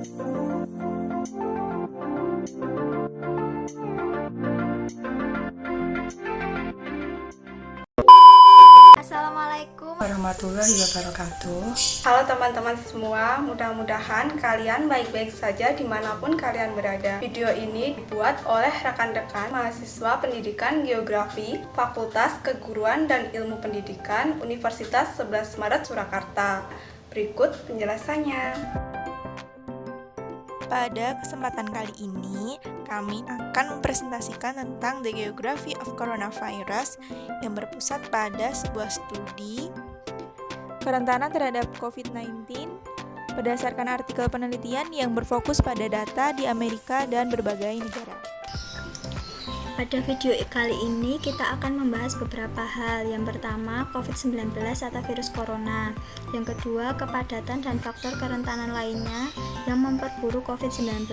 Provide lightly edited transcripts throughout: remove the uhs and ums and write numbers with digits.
Assalamualaikum warahmatullahi wabarakatuh. Halo teman-teman semua, mudah-mudahan kalian baik-baik saja dimanapun kalian berada. Video ini dibuat oleh rekan-rekan mahasiswa pendidikan geografi Fakultas Keguruan dan Ilmu Pendidikan Universitas 11 Maret Surakarta. Berikut penjelasannya. Pada kesempatan kali ini, kami akan mempresentasikan tentang The Geography of Coronavirus yang berpusat pada sebuah studi kerentanan terhadap COVID-19 berdasarkan artikel penelitian yang berfokus pada data di Amerika dan berbagai negara. Pada video kali ini kita akan membahas beberapa hal. Yang pertama, COVID-19 atau virus corona. Yang kedua, kepadatan dan faktor kerentanan lainnya yang memperburuk COVID-19.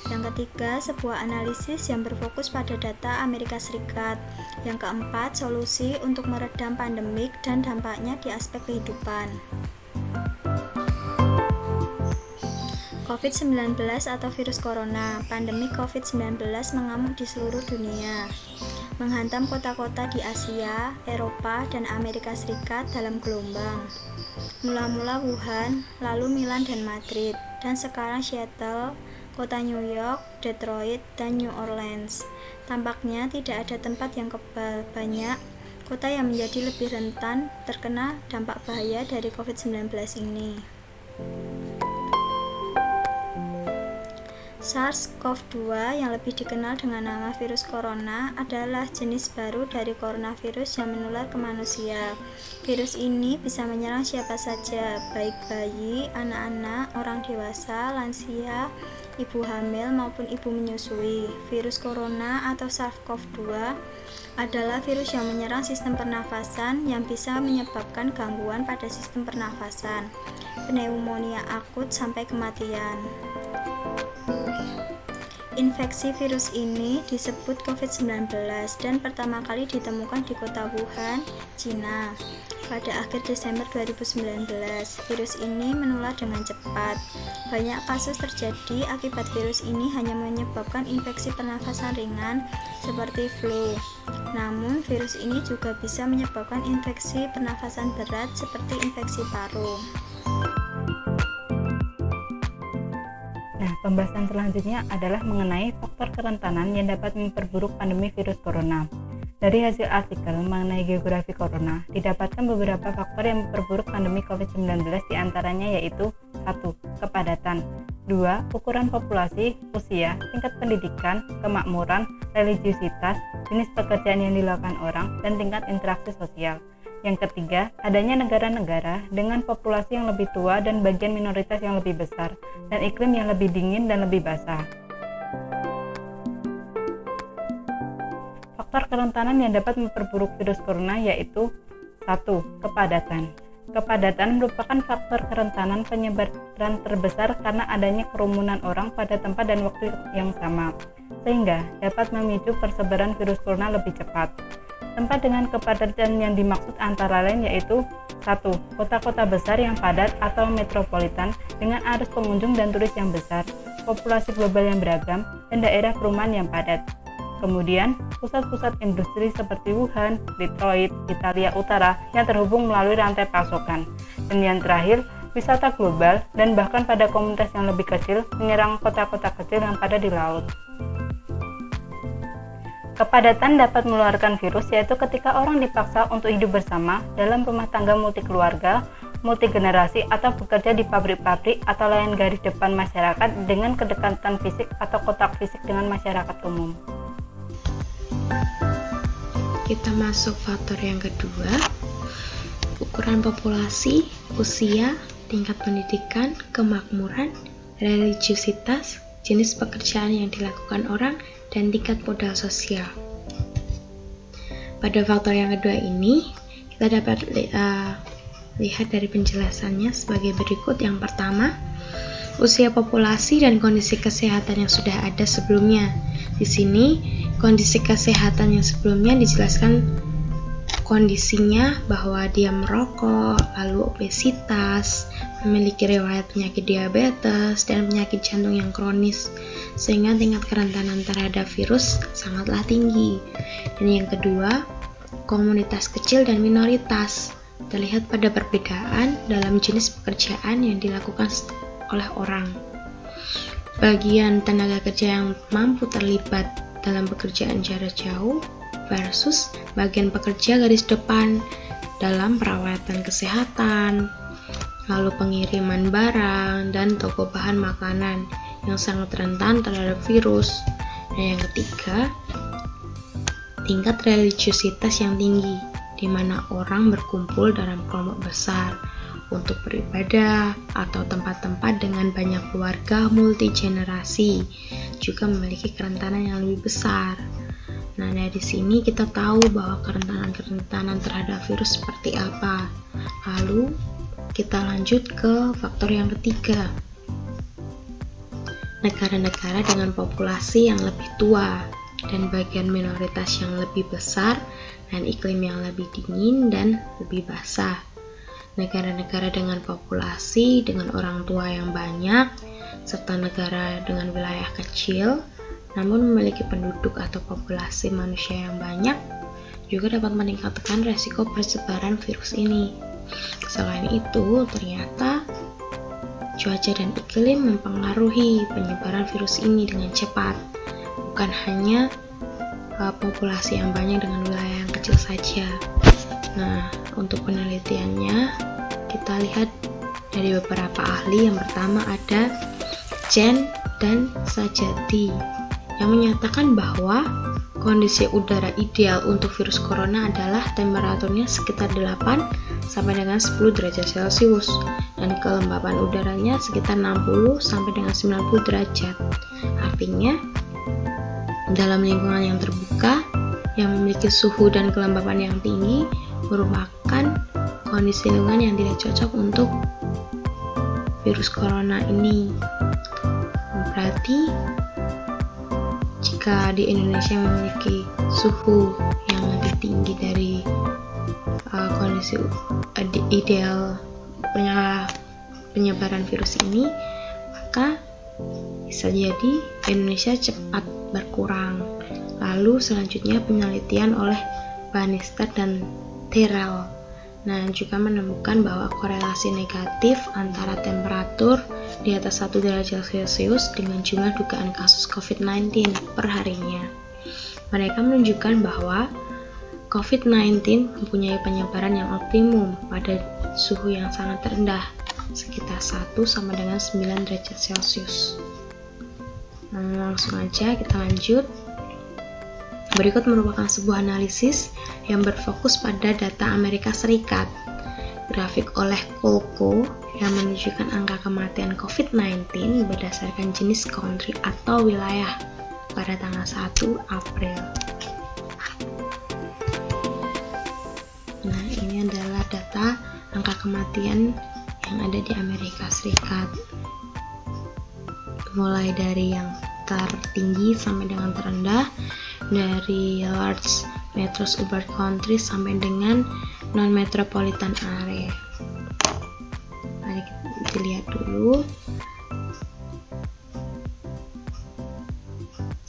Yang ketiga, sebuah analisis yang berfokus pada data Amerika Serikat. Yang keempat, solusi untuk meredam pandemik dan dampaknya di aspek kehidupan. COVID-19 atau virus corona. Pandemi COVID-19 mengamuk di seluruh dunia, menghantam kota-kota di Asia, Eropa, dan Amerika Serikat dalam gelombang. Mula-mula Wuhan, lalu Milan dan Madrid, dan sekarang Seattle, kota New York, Detroit, dan New Orleans. Tampaknya tidak ada tempat yang kebal. Banyak kota yang menjadi lebih rentan terkena dampak bahaya dari COVID-19 ini. SARS-CoV-2 yang lebih dikenal dengan nama virus corona adalah jenis baru dari coronavirus yang menular ke manusia. Virus ini bisa menyerang siapa saja, baik bayi, anak-anak, orang dewasa, lansia, ibu hamil maupun ibu menyusui. Virus corona atau SARS-CoV-2 adalah virus yang menyerang sistem pernafasan yang bisa menyebabkan gangguan pada sistem pernafasan, pneumonia akut sampai kematian. Infeksi virus ini disebut COVID-19 dan pertama kali ditemukan di kota Wuhan, Cina. Pada akhir Desember 2019, virus ini menular dengan cepat. Banyak kasus terjadi akibat virus ini hanya menyebabkan infeksi pernafasan ringan seperti flu. Namun, virus ini juga bisa menyebabkan infeksi pernafasan berat seperti infeksi paru. Nah, pembahasan selanjutnya adalah mengenai faktor kerentanan yang dapat memperburuk pandemi virus corona. Dari hasil artikel mengenai geografi corona, didapatkan beberapa faktor yang memperburuk pandemi COVID-19 diantaranya yaitu 1. Kepadatan 2. Ukuran populasi, usia, tingkat pendidikan, kemakmuran, religiusitas, jenis pekerjaan yang dilakukan orang, dan tingkat interaksi sosial. Yang ketiga, adanya negara-negara dengan populasi yang lebih tua dan bagian minoritas yang lebih besar, dan iklim yang lebih dingin dan lebih basah. Faktor kerentanan yang dapat memperburuk virus corona yaitu 1. Kepadatan. Kepadatan merupakan faktor kerentanan penyebaran terbesar karena adanya kerumunan orang pada tempat dan waktu yang sama, sehingga dapat memicu persebaran virus corona lebih cepat. Tempat dengan kepadatan yang dimaksud antara lain yaitu 1. Kota-kota besar yang padat atau metropolitan dengan arus pengunjung dan turis yang besar, populasi global yang beragam, dan daerah perumahan yang padat. Kemudian, pusat-pusat industri seperti Wuhan, Detroit, Italia Utara yang terhubung melalui rantai pasokan. Dan yang terakhir, wisata global dan bahkan pada komunitas yang lebih kecil menyerang kota-kota kecil yang pada di laut. Kepadatan dapat menularkan virus yaitu ketika orang dipaksa untuk hidup bersama dalam rumah tangga multikeluarga, multigenerasi atau bekerja di pabrik-pabrik atau lain garis depan masyarakat dengan kedekatan fisik atau kontak fisik dengan masyarakat umum. Kita masuk faktor yang kedua, ukuran populasi, usia, tingkat pendidikan, kemakmuran, religiusitas, jenis pekerjaan yang dilakukan orang, dan tingkat modal sosial. Pada faktor yang kedua ini, kita dapat lihat dari penjelasannya sebagai berikut. Yang pertama, usia populasi dan kondisi kesehatan yang sudah ada sebelumnya. Di sini, kondisi kesehatan yang sebelumnya dijelaskan kondisinya bahwa dia merokok, lalu obesitas, memiliki riwayat penyakit diabetes, dan penyakit jantung yang kronis, sehingga tingkat kerentanan terhadap virus sangatlah tinggi. Dan yang kedua, komunitas kecil dan minoritas, terlihat pada perbedaan dalam jenis pekerjaan yang dilakukan oleh orang. Bagian tenaga kerja yang mampu terlibat dalam pekerjaan jarak jauh versus bagian pekerja garis depan dalam perawatan kesehatan, lalu pengiriman barang, dan toko bahan makanan yang sangat rentan terhadap virus. Dan yang ketiga, tingkat religiositas yang tinggi, di mana orang berkumpul dalam kelompok besar untuk beribadah, atau tempat-tempat dengan banyak keluarga multigenerasi juga memiliki kerentanan yang lebih besar. Nah, dari sini kita tahu bahwa kerentanan terhadap virus seperti apa. Lalu kita lanjut ke faktor yang ketiga. Negara-negara dengan populasi yang lebih tua dan bagian minoritas yang lebih besar dan iklim yang lebih dingin dan lebih basah. Negara-negara dengan populasi dengan orang tua yang banyak serta negara dengan wilayah kecil namun memiliki penduduk atau populasi manusia yang banyak juga dapat meningkatkan resiko persebaran virus ini. Selain itu, ternyata cuaca dan iklim mempengaruhi penyebaran virus ini dengan cepat. Bukan hanya populasi yang banyak dengan wilayah yang kecil saja. Nah, untuk penelitiannya kita lihat dari beberapa ahli. Yang pertama ada Chen dan Sajati yang menyatakan bahwa kondisi udara ideal untuk virus corona adalah temperaturnya sekitar 8 sampai dengan 10 derajat Celcius dan kelembapan udaranya sekitar 60 sampai dengan 90 derajat. Artinya, dalam lingkungan yang terbuka yang memiliki suhu dan kelembapan yang tinggi merupakan kondisi lingkungan yang tidak cocok untuk virus corona ini. Berarti jika di Indonesia memiliki suhu yang lebih tinggi dari kondisi ideal penyebaran virus ini, maka bisa jadi Indonesia cepat berkurang. Lalu selanjutnya penelitian oleh Bannister dan Terrell juga menemukan bahwa korelasi negatif antara temperatur di atas 1 derajat Celcius dengan jumlah dugaan kasus COVID-19 per harinya. Mereka menunjukkan bahwa COVID-19 mempunyai penyebaran yang optimum pada suhu yang sangat rendah, sekitar 1 sampai dengan 9 derajat Celcius. Langsung aja kita lanjut. Berikut merupakan sebuah analisis yang berfokus pada data Amerika Serikat. Grafik oleh Kolko yang menunjukkan angka kematian COVID-19 berdasarkan jenis country atau wilayah pada tanggal 1 April. Nah, ini adalah data angka kematian yang ada di Amerika Serikat. Mulai dari yang tertinggi sampai dengan terendah, dari large metro urban countries sampai dengan non-metropolitan area. Mari kita lihat dulu.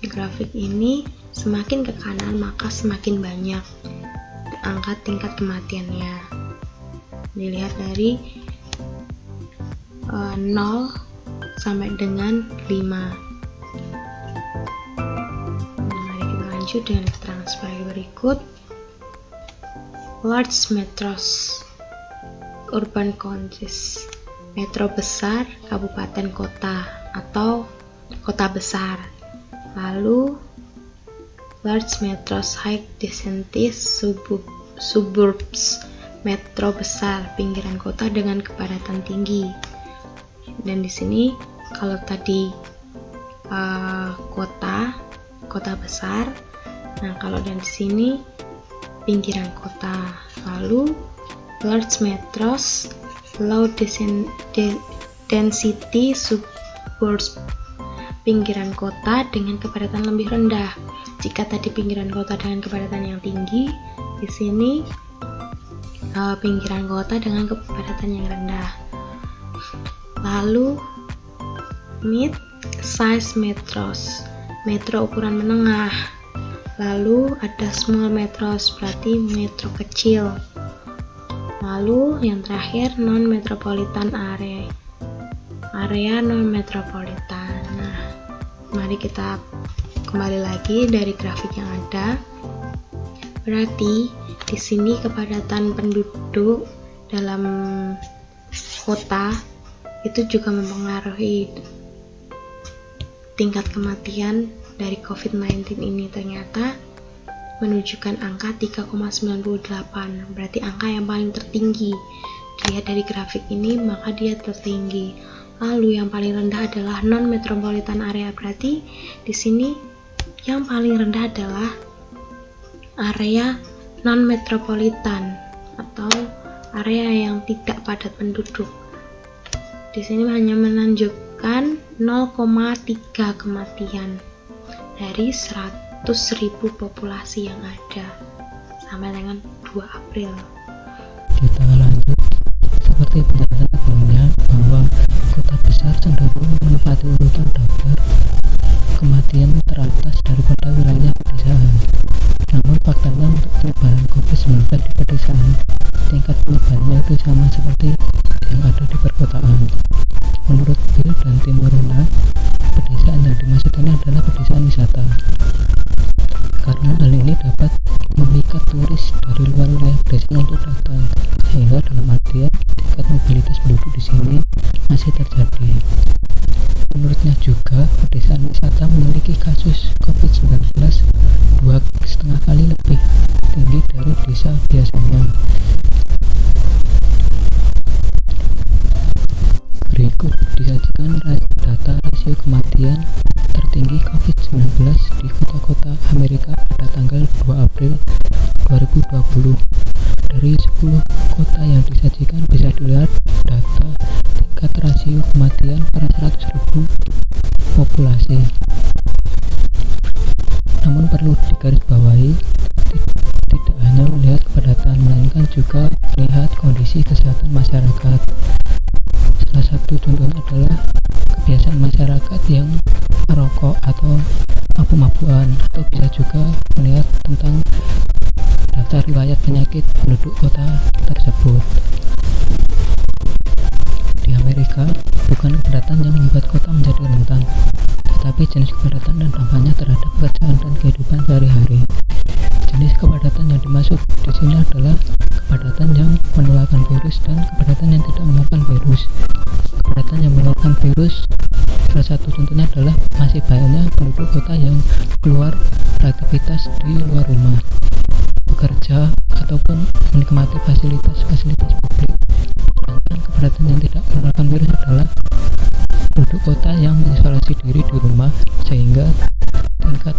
Grafik ini semakin ke kanan maka semakin banyak angka tingkat kematiannya. Dilihat dari 0 sampai dengan 5. Dengan keterangan sebagai berikut. Large metros urban countries, metro besar, kabupaten kota atau kota besar. Lalu large metros, high density suburbs, metro besar, pinggiran kota dengan kepadatan tinggi. Dan di sini kalau tadi kota besar, nah kalau di sini pinggiran kota. Lalu large metros, low density suburbs, pinggiran kota dengan kepadatan lebih rendah. Jika tadi pinggiran kota dengan kepadatan yang tinggi, di sini pinggiran kota dengan kepadatan yang rendah. Lalu mid-size metros, metro ukuran menengah. Lalu ada small metros, berarti metro kecil. Lalu yang terakhir non-metropolitan area, area non-metropolitan. Nah, mari kita kembali lagi dari grafik yang ada. Berarti di sini kepadatan penduduk dalam kota itu juga mempengaruhi tingkat kematian dari COVID-19 ini. Ternyata menunjukkan angka 3,98, berarti angka yang paling tertinggi. Dilihat dari grafik ini, maka dia tertinggi. Lalu yang paling rendah adalah non-metropolitan area, berarti di sini yang paling rendah adalah area non-metropolitan atau area yang tidak padat penduduk. Di sini hanya menunjukkan 0,3 kematian dari 100.000 populasi yang ada sampai dengan 2 April. Kita lanjut. Seperti penjelasan sebelumnya bahwa kota besar cenderung menempati urutan daftar kematian teratas daripada wilayah pedesaan. Namun faktanya untuk penyebaran COVID-19 di pedesaan, tingkat penyebarannya itu sama seperti yang ada di perkotaan. Menurut Bill dan tim Morena, pedesaan yang dimaksud ini adalah pedesaan wisata, karena hal ini dapat memikat turis dari luar wilayah pedesaan untuk datang, sehingga dalam artian tingkat mobilitas penduduk di sini masih terjadi. Menurutnya juga, pedesaan wisata memiliki kasus COVID-19 2,5 kali lebih tinggi dari desa biasanya. Berikut disajikan data rasio kematian tertinggi COVID-19 di kota-kota Amerika pada tanggal 2 April 2020. Dari 10 kota yang disajikan bisa dilihat data tingkat rasio kematian per 100.000 populasi. Namun perlu digarisbawahi, tidak hanya melihat kepadatan, melainkan juga melihat kondisi kesehatan masyarakat. Salah satu contohnya adalah kebiasaan masyarakat yang merokok atau mabuk-mabukan, atau bisa juga melihat tentang daftar riwayat penyakit penduduk kota tersebut. Di Amerika, bukan kepadatan yang membuat kota menjadi rentan, tetapi jenis kepadatan dan dampaknya terhadap pekerjaan dan kehidupan sehari-hari. Jenis kepadatan yang dimaksud di sini adalah kepadatan yang menularkan virus dan kepadatan yang tidak menularkan virus. Kepadatan yang menularkan virus, salah satu contohnya adalah masih banyaknya penduduk kota yang keluar beraktivitas di luar rumah, bekerja, ataupun menikmati fasilitas-fasilitas publik. Sedangkan kepadatan yang tidak menularkan virus adalah penduduk kota yang mengisolasi diri di rumah, sehingga tingkat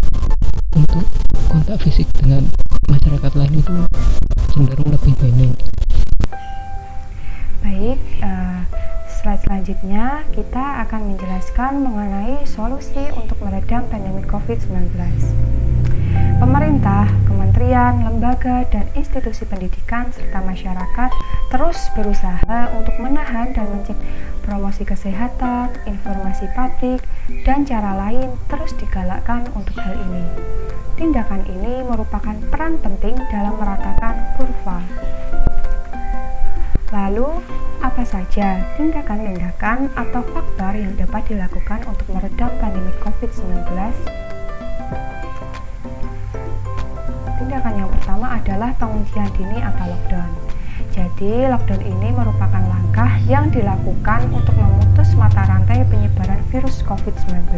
untuk kontak fisik dengan masyarakat lain itu cenderung lebih minim. Baik, slide selanjutnya kita akan menjelaskan mengenai solusi untuk meredam pandemi COVID-19. Pemerintah, kementerian, lembaga, dan institusi pendidikan serta masyarakat terus berusaha untuk menahan dan mencegah promosi kesehatan, informasi publik, dan cara lain terus digalakkan untuk hal ini. Tindakan ini merupakan peran penting dalam meratakan kurva. Lalu, apa saja tindakan-tindakan atau faktor yang dapat dilakukan untuk meredam pandemi COVID-19? Tindakan yang pertama adalah penguncian dini atau lockdown. Jadi, lockdown ini merupakan langkah yang dilakukan untuk memutus mata rantai penyebaran virus COVID-19.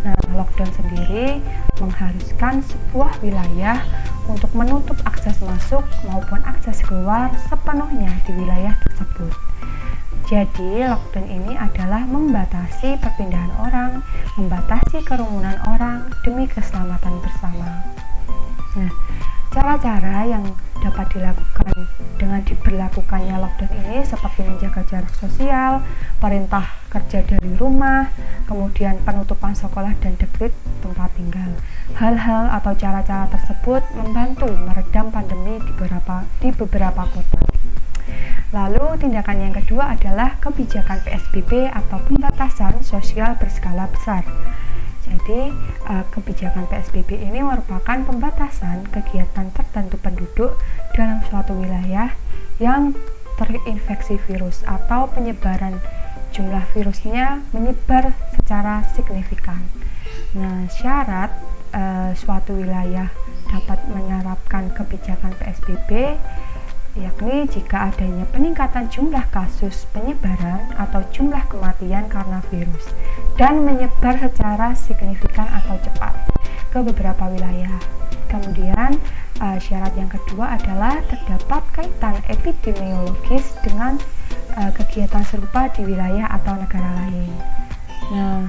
Nah, lockdown sendiri mengharuskan sebuah wilayah untuk menutup akses masuk maupun akses keluar sepenuhnya di wilayah tersebut. Jadi, lockdown ini adalah membatasi perpindahan orang, membatasi kerumunan orang demi keselamatan bersama. Nah, Cara-cara yang dapat dilakukan dengan diberlakukannya lockdown ini seperti menjaga jarak sosial, perintah kerja dari rumah, kemudian penutupan sekolah dan dekret tempat tinggal. Hal-hal atau cara-cara tersebut membantu meredam pandemi di beberapa kota. Lalu tindakan yang kedua adalah kebijakan PSBB atau pembatasan sosial berskala besar. Jadi, kebijakan PSBB ini merupakan pembatasan kegiatan tertentu penduduk dalam suatu wilayah yang terinfeksi virus atau penyebaran jumlah virusnya menyebar secara signifikan. Nah, syarat suatu wilayah dapat menerapkan kebijakan PSBB yakni jika adanya peningkatan jumlah kasus penyebaran atau jumlah kematian karena virus dan menyebar secara signifikan atau cepat ke beberapa wilayah. Kemudian syarat yang kedua adalah terdapat kaitan epidemiologis dengan kegiatan serupa di wilayah atau negara lain. Nah,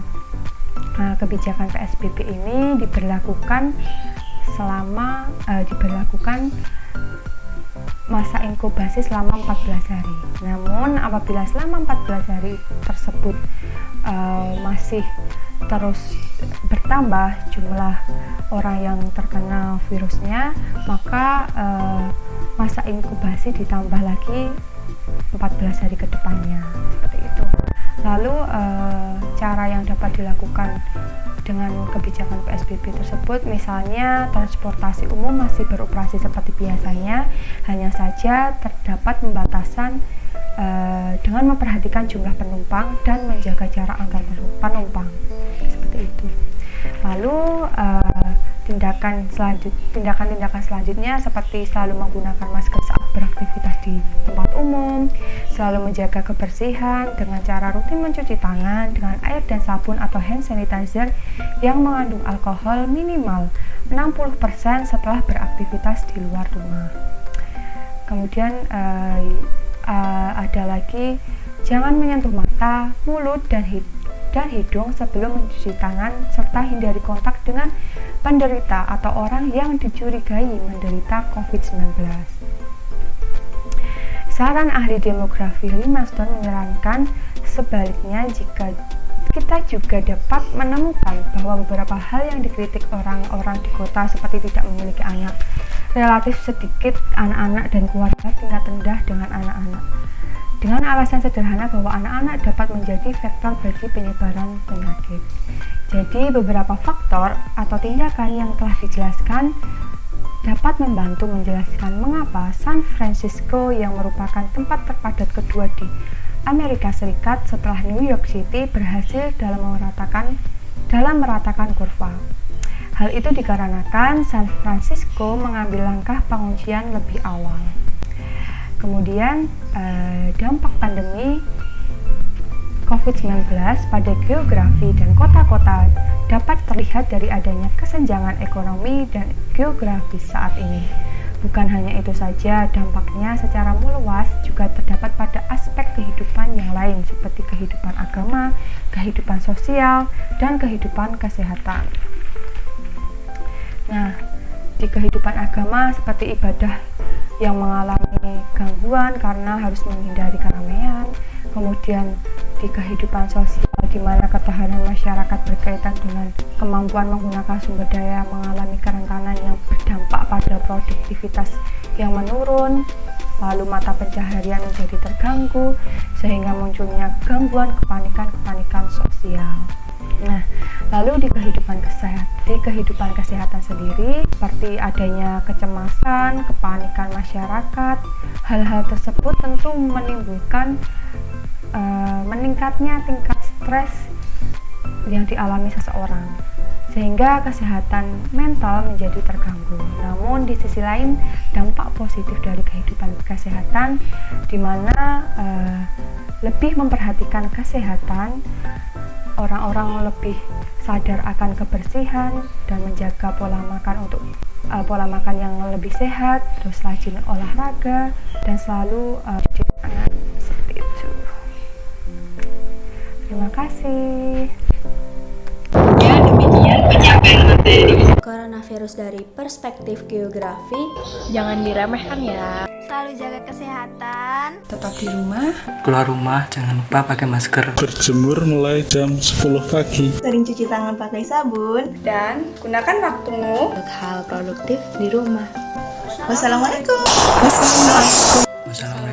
kebijakan PSBB ini diberlakukan masa inkubasi selama 14 hari. Namun apabila selama 14 hari tersebut masih terus bertambah jumlah orang yang terkena virusnya, maka masa inkubasi ditambah lagi 14 hari ke depannya, seperti itu. Lalu cara yang dapat dilakukan dengan kebijakan PSBB tersebut, misalnya transportasi umum masih beroperasi seperti biasanya, hanya saja terdapat pembatasan dengan memperhatikan jumlah penumpang dan menjaga jarak antar penumpang, seperti itu. Lalu tindakan-tindakan selanjutnya seperti selalu menggunakan masker saat beraktivitas di tempat umum, selalu menjaga kebersihan dengan cara rutin mencuci tangan dengan air dan sabun atau hand sanitizer yang mengandung alkohol minimal 60% setelah beraktivitas di luar rumah. Kemudian ada lagi, jangan menyentuh mata, mulut, dan hidung sebelum mencuci tangan, serta hindari kontak dengan penderita atau orang yang dicurigai menderita COVID-19. Saran ahli demografi Livingston menyarankan sebaliknya, jika kita juga dapat menemukan bahwa beberapa hal yang dikritik orang-orang di kota seperti tidak memiliki anak, relatif sedikit anak-anak dan keluarga tingkat rendah dengan anak-anak, dengan alasan sederhana bahwa anak-anak dapat menjadi vektor bagi penyebaran penyakit. Jadi beberapa faktor atau tindakan yang telah dijelaskan dapat membantu menjelaskan mengapa San Francisco, yang merupakan tempat terpadat kedua di Amerika Serikat setelah New York City, berhasil dalam meratakan kurva. Hal itu dikarenakan San Francisco mengambil langkah penguncian lebih awal. Kemudian dampak pandemi COVID-19 pada geografi dan kota-kota dapat terlihat dari adanya kesenjangan ekonomi dan geografis saat ini. Bukan hanya itu saja, dampaknya secara meluas juga terdapat pada aspek kehidupan yang lain seperti kehidupan agama, kehidupan sosial, dan kehidupan kesehatan. Nah, di kehidupan agama seperti ibadah yang mengalami gangguan karena harus menghindari keramaian, kemudian di kehidupan sosial di mana ketahanan masyarakat berkaitan dengan kemampuan menggunakan sumber daya mengalami kerentanan yang berdampak pada produktivitas yang menurun, lalu mata pencaharian menjadi terganggu sehingga munculnya gangguan kepanikan sosial. Nah, lalu di kehidupan kesehatan sendiri seperti adanya kecemasan, kepanikan masyarakat, hal-hal tersebut tentu menimbulkan meningkatnya tingkat stres yang dialami seseorang, sehingga kesehatan mental menjadi terganggu. Namun di sisi lain, dampak positif dari kehidupan kesehatan di mana lebih memperhatikan kesehatan, orang-orang lebih sadar akan kebersihan dan menjaga pola makan yang lebih sehat, terus rajin olahraga dan selalu cuci tangan, seperti itu. Terima kasih. Ke coronavirus dari perspektif geografi, Jangan diremehkan ya. selalu jaga kesehatan, Tetap di rumah, Keluar rumah jangan lupa pakai masker. Berjemur mulai jam 10 pagi. Sering cuci tangan pakai sabun. Dan gunakan waktumu. Hal produktif di rumah. Wassalamualaikum. wassalamualaikum. Wassalamualaikum.